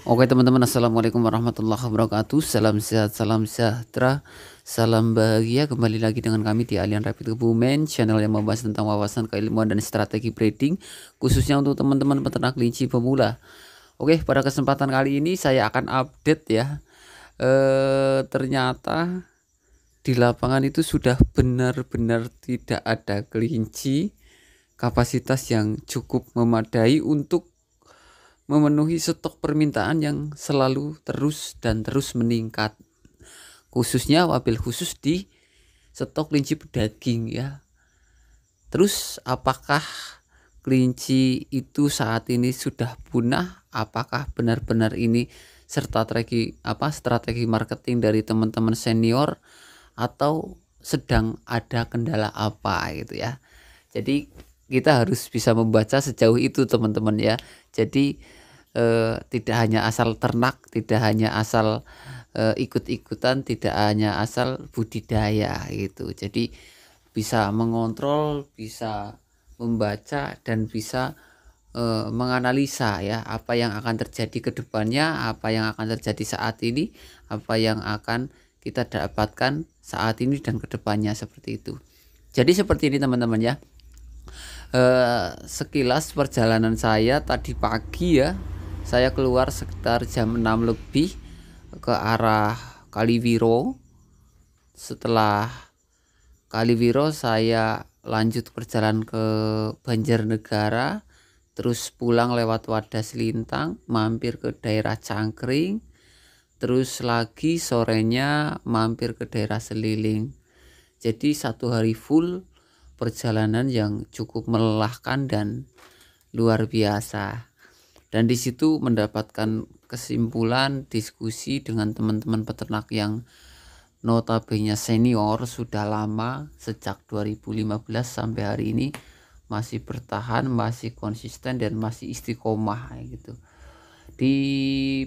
Oke teman-teman, assalamualaikum warahmatullahi wabarakatuh. Salam sehat, salam sejahtera, salam bahagia. Kembali lagi dengan kami di Alien Rapid Kebumen, channel yang membahas tentang wawasan keilmuan dan strategi breeding, khususnya untuk teman-teman peternak kelinci pemula. Oke, pada kesempatan kali ini saya akan update ya. Ternyata di lapangan itu sudah benar-benar tidak ada kelinci kapasitas yang cukup memadai untuk memenuhi stok permintaan yang selalu terus meningkat, khususnya wabil khusus di stok kelinci pedaging ya. Terus apakah kelinci itu saat ini sudah punah? Apakah benar-benar ini strategi marketing dari teman-teman senior, atau sedang ada kendala apa gitu ya. Jadi kita harus bisa membaca sejauh itu teman-teman ya. Jadi tidak hanya asal ternak, tidak hanya asal ikut-ikutan, tidak hanya asal budidaya gitu. Jadi bisa mengontrol, bisa membaca, dan bisa menganalisa ya apa yang akan terjadi ke depannya, apa yang akan terjadi saat ini, apa yang akan kita dapatkan saat ini dan ke depannya, seperti itu. Jadi seperti ini teman-teman ya. Sekilas perjalanan saya tadi pagi ya, saya keluar sekitar jam 6 lebih ke arah Kaliwiro. Setelah Kaliwiro saya lanjut perjalanan ke Banjarnegara, terus pulang lewat Wadas Lintang, mampir ke daerah Cangkring, terus lagi sorenya mampir ke daerah Seliling. Jadi satu hari full perjalanan yang cukup melelahkan dan luar biasa. Dan di situ mendapatkan kesimpulan diskusi dengan teman-teman peternak yang notabene senior sudah lama, sejak 2015 sampai hari ini masih bertahan, masih konsisten, dan masih istiqomah gitu. Di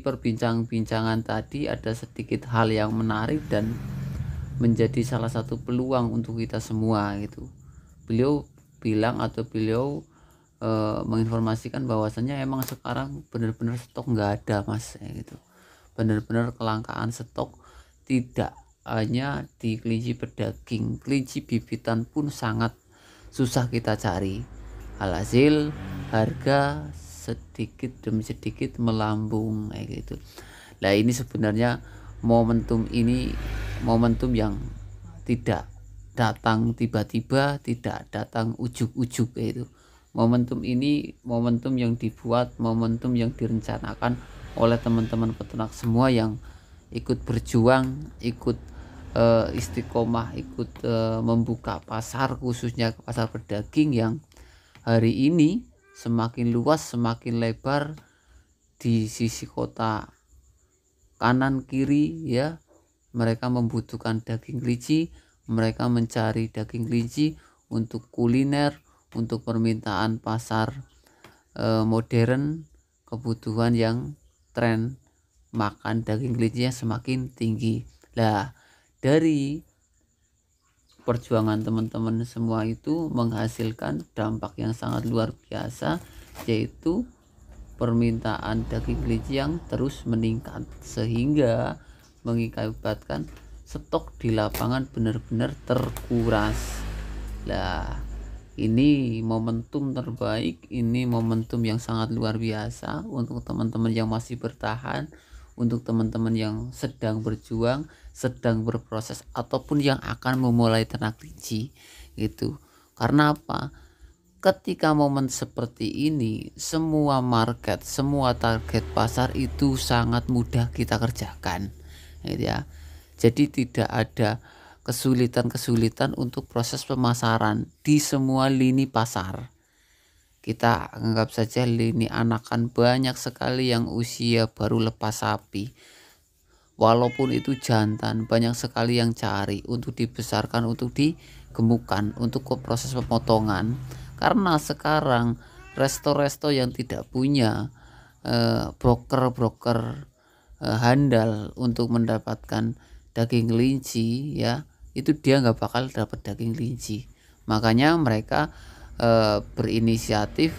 perbincangan tadi ada sedikit hal yang menarik dan menjadi salah satu peluang untuk kita semua gitu. Beliau bilang atau beliau menginformasikan bahwasannya emang sekarang benar-benar stok nggak ada mas gitu. Benar-benar kelangkaan stok, tidak hanya di kelinci pedaging, kelinci bibitan pun sangat susah kita cari. Alhasil harga sedikit demi sedikit melambung kayak gitu. Nah ini sebenarnya momentum yang tidak datang tiba-tiba, tidak datang ujuk-ujuk kayak itu. Momentum ini momentum yang dibuat, momentum yang direncanakan oleh teman-teman peternak semua yang ikut berjuang, ikut istiqomah, ikut membuka pasar, khususnya pasar pedaging yang hari ini semakin luas, semakin lebar di sisi kota kanan kiri ya. Mereka membutuhkan daging kelinci, mereka mencari daging kelinci untuk kuliner, untuk permintaan pasar modern, kebutuhan yang tren makan daging kelincinya semakin tinggi. Nah, dari perjuangan teman-teman semua itu menghasilkan dampak yang sangat luar biasa, yaitu permintaan daging kelinci yang terus meningkat, sehingga mengakibatkan stok di lapangan benar-benar terkuras. Nah, ini momentum terbaik, ini momentum yang sangat luar biasa untuk teman-teman yang masih bertahan, untuk teman-teman yang sedang berjuang, sedang berproses, ataupun yang akan memulai ternak kelinci gitu. Karena apa? Ketika momen seperti ini, semua market, semua target pasar itu sangat mudah kita kerjakan gitu ya. Jadi tidak ada kesulitan untuk proses pemasaran di semua lini pasar. Kita anggap saja lini anakan, banyak sekali yang usia baru lepas sapi. Walaupun itu jantan, banyak sekali yang cari untuk dibesarkan, untuk digemukkan, untuk proses pemotongan. Karena sekarang resto-resto yang tidak punya broker handal untuk mendapatkan daging kelinci ya, itu dia nggak bakal dapat daging kelinci. Makanya mereka berinisiatif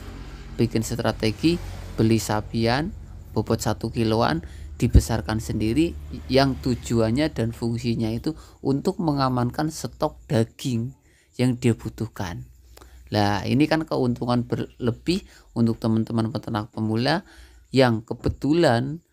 bikin strategi beli sapian, bobot 1 kiloan dibesarkan sendiri, yang tujuannya dan fungsinya itu untuk mengamankan stok daging yang dia butuhkan. Nah, ini kan keuntungan berlebih untuk teman-teman peternak pemula yang kebetulan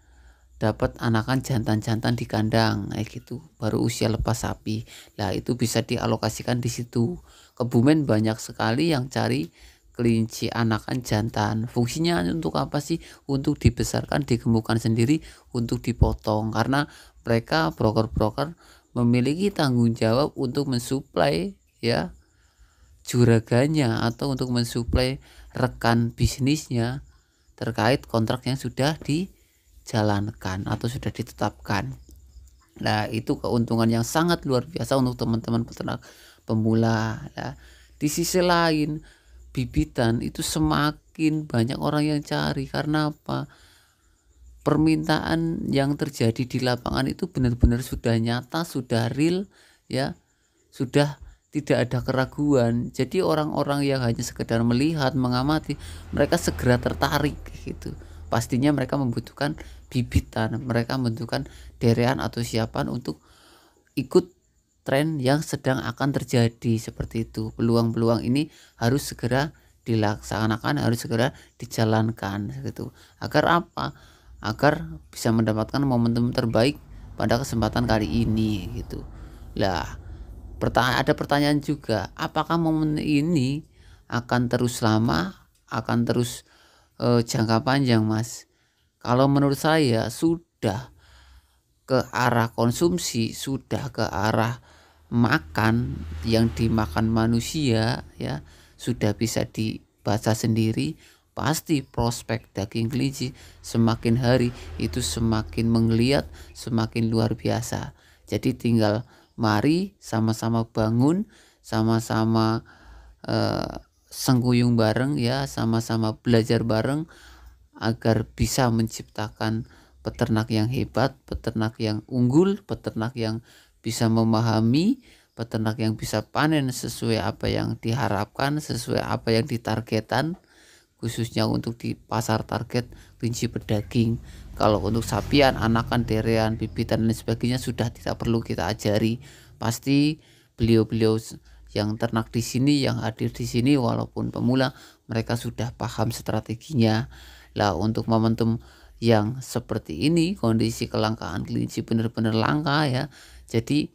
dapat anakan jantan-jantan di kandang kayak gitu, baru usia lepas sapi. Nah, itu bisa dialokasikan di situ. Kebumen banyak sekali yang cari kelinci anakan jantan. Fungsinya untuk apa sih? Untuk dibesarkan, digemukkan sendiri, untuk dipotong, karena mereka broker-broker memiliki tanggung jawab untuk mensuplai ya juraganya atau untuk mensuplai rekan bisnisnya terkait kontrak yang sudah dijalankan atau sudah ditetapkan. Nah, itu keuntungan yang sangat luar biasa untuk teman-teman peternak pemula. Nah, di sisi lain, bibitan itu semakin banyak orang yang cari. Karena apa? Permintaan yang terjadi di lapangan itu benar-benar sudah nyata, sudah real ya, sudah tidak ada keraguan. Jadi orang-orang yang hanya sekedar melihat, mengamati, mereka segera tertarik gitu. Pastinya mereka membutuhkan bibitan, mereka membutuhkan derean atau siapan untuk ikut tren yang sedang akan terjadi seperti itu. Peluang-peluang ini harus segera dilaksanakan, harus segera dijalankan gitu. Agar apa? Agar bisa mendapatkan momentum terbaik pada kesempatan kali ini gitu. Lah, ada pertanyaan juga, apakah momen ini akan terus lama, akan terus jangka panjang, Mas? Kalau menurut saya sudah ke arah konsumsi, sudah ke arah makan yang dimakan manusia ya, sudah bisa dibaca sendiri. Pasti prospek daging kelinci semakin hari itu semakin menggeliat, semakin luar biasa. Jadi tinggal mari sama-sama bangun, sama-sama sengguyung bareng ya, sama-sama belajar bareng agar bisa menciptakan peternak yang hebat, peternak yang unggul, peternak yang bisa memahami, peternak yang bisa panen sesuai apa yang diharapkan, sesuai apa yang ditargetkan, khususnya untuk di pasar target kelinci pedaging. Kalau untuk sapian, anakan, derean, bibitan dan sebagainya sudah tidak perlu kita ajari. Pasti beliau-beliau yang ternak di sini, yang hadir di sini walaupun pemula, mereka sudah paham strateginya. Lah, untuk momentum yang seperti ini, kondisi kelangkaan kelinci benar-benar langka ya. Jadi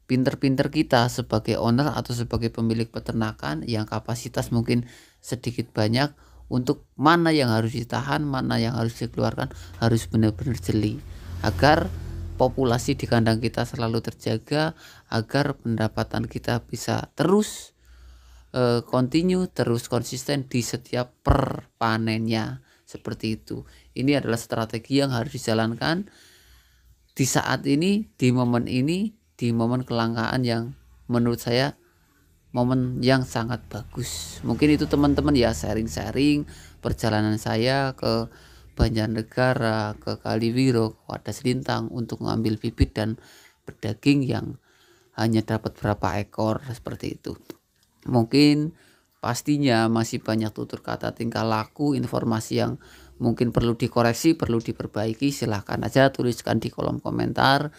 pinter-pinter kita sebagai owner atau sebagai pemilik peternakan yang kapasitas mungkin sedikit banyak, untuk mana yang harus ditahan, mana yang harus dikeluarkan, harus benar-benar jeli agar populasi di kandang kita selalu terjaga, agar pendapatan kita bisa terus continue, terus konsisten di setiap perpanennya. Seperti itu. Ini adalah strategi yang harus dijalankan di saat ini, di momen kelangkaan yang menurut saya momen yang sangat bagus. Mungkin itu teman-teman ya, sharing-sharing perjalanan saya ke Banjarnegara, ke Kaliwiro, ke Wadas Lintang untuk mengambil bibit dan pedaging yang hanya dapat berapa ekor seperti itu. Mungkin pastinya masih banyak tutur kata, tingkah laku, informasi yang mungkin perlu dikoreksi, perlu diperbaiki. Silahkan aja tuliskan di kolom komentar.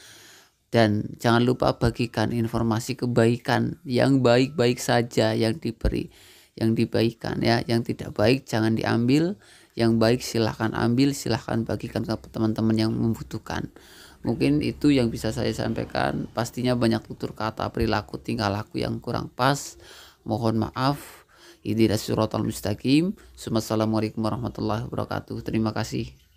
Dan jangan lupa bagikan informasi kebaikan yang baik-baik saja yang diberi, yang dibaikan ya. Yang tidak baik jangan diambil, yang baik silahkan ambil, silahkan bagikan ke teman-teman yang membutuhkan. Mungkin itu yang bisa saya sampaikan. Pastinya banyak tutur kata, perilaku, tingkah laku yang kurang pas. Mohon maaf. Ihdinas siratal mustaqim. Assalamualaikum warahmatullahi wabarakatuh. Terima kasih.